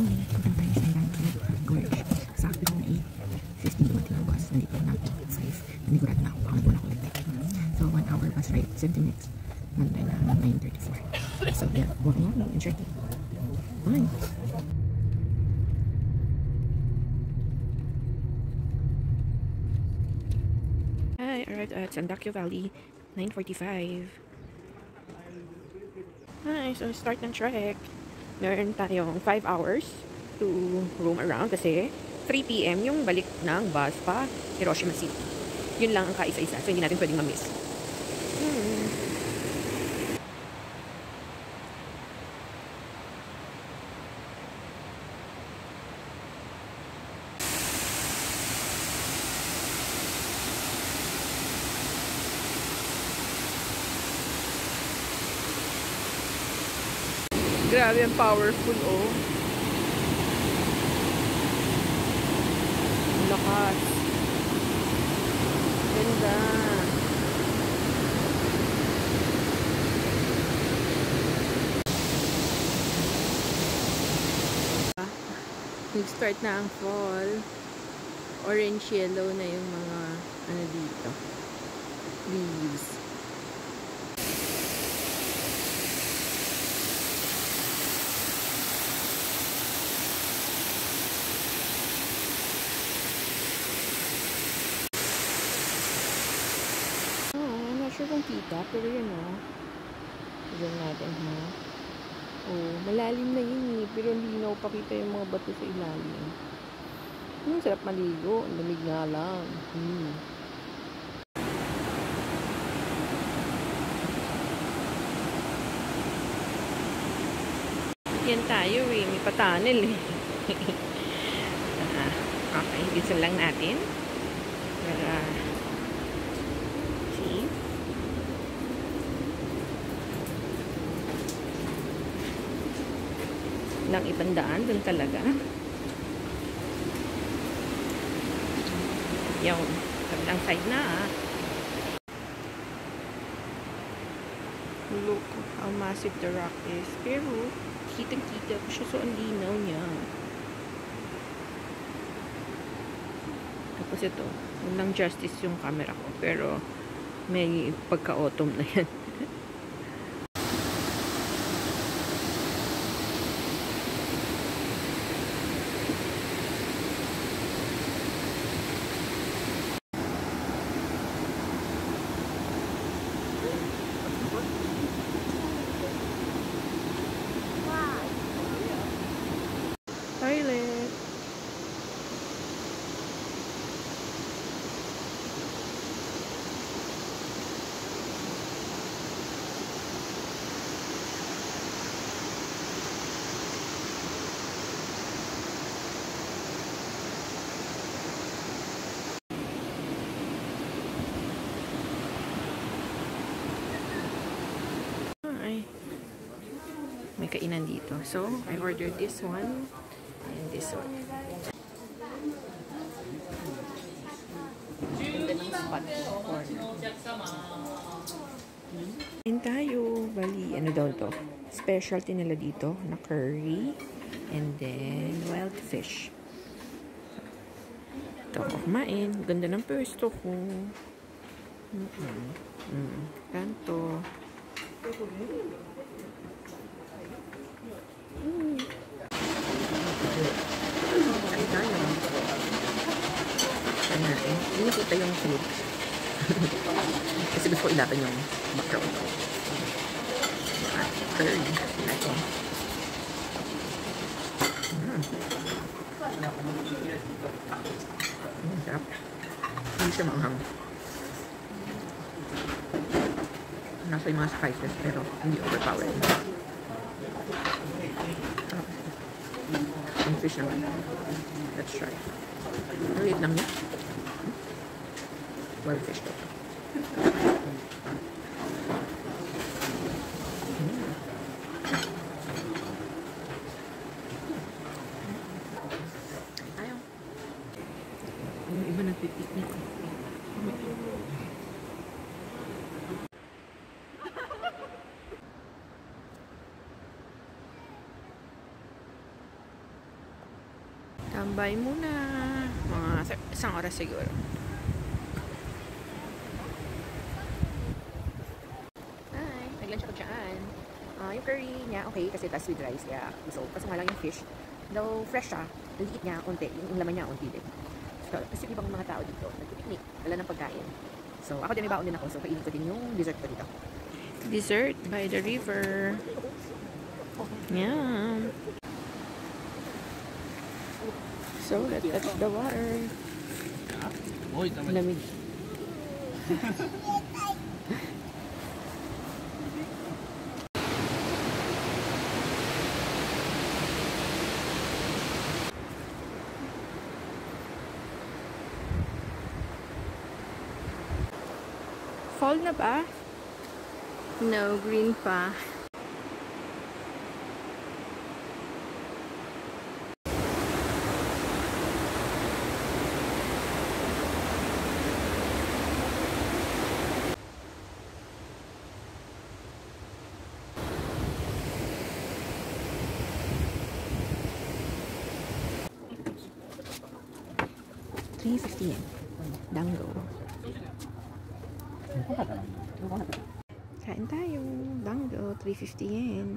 punta tayo sa Rancho Gorge. Sakto na 8:15 dumating ang bus. Nandito na ako 5. Nanigurado na ako. Baka naguna ko ulit. So 1 hour bus ride, 70 minutes. Nandun na 9:34. So yeah, walking out and checking. Bye! Hi, arrived at Sandakyo Valley, 9:45. Hi, so start ng trek. Meron tayong 5 hours to roam around kasi 3 PM yung balik ng bus pa Hiroshima City. Yun lang ang kaisa-isa, so hindi natin pwedeng ma-miss. Grabe ang powerful, oh. Ang lakas. Ganda. Nag-start na ang fall. Orange yellow na yung mga ano dito. Leaves. Sure kung kita, pero yun Diyan natin oh, malalim na yun pero linaw pa kita yung mga bato sa ilalim. Sarap maligo, ang lamig nga lang. Yan tayo may pa-tunnel okay, dito lang natin para see. Lang ibang daan dun talaga. Yung kabilang side na Look how massive the rock is. Pero kitang-kita ko siya, so ang linaw niya. Tapos ito, walang justice yung camera ko, pero may pagka-autumn na yan. Toilet. Ay, may kainan dito. So, I ordered this one and this one. Ganda ng spot corner. And tayo, bali, ano daw to? Specialty nila dito na curry and then wild fish. Ito ako kumain. Ganda ng pwesto ko. Kanto. Ay tayo. Hindi nakita yung food. Kasi gusto ko ilaban yung background ko. Curry. Ito. Sarap. Hindi siya maanghang. Nasa yung mga spices pero hindi overpowering. Sarap. Yung fish naman. Let's try. Ang liit lang niya. Wild fish to. Ayaw. Yung iba nagpipiknik. Tambay muna. Mga isang oras siguro. Hi, nag-lunch ako dyan. Yung curry niya, okay, kasi that's with rice. Kaya gusto ko. Kaso nga lang yung fish. Though fresh siya, liit niya, unti. Yung laman niya, unti din. So, kasi ibang mga tao dito, nag-picnic, wala ng pagkain. So, ako din, may baon din ako. So, kainin ko din yung dessert ko dito. Dessert by the river. Yum. So, let's touch the water. Lamig. Fall na ba? No, green pa. $3.50 yen. Dango. Kain tayo. Dango, $3.50 yen.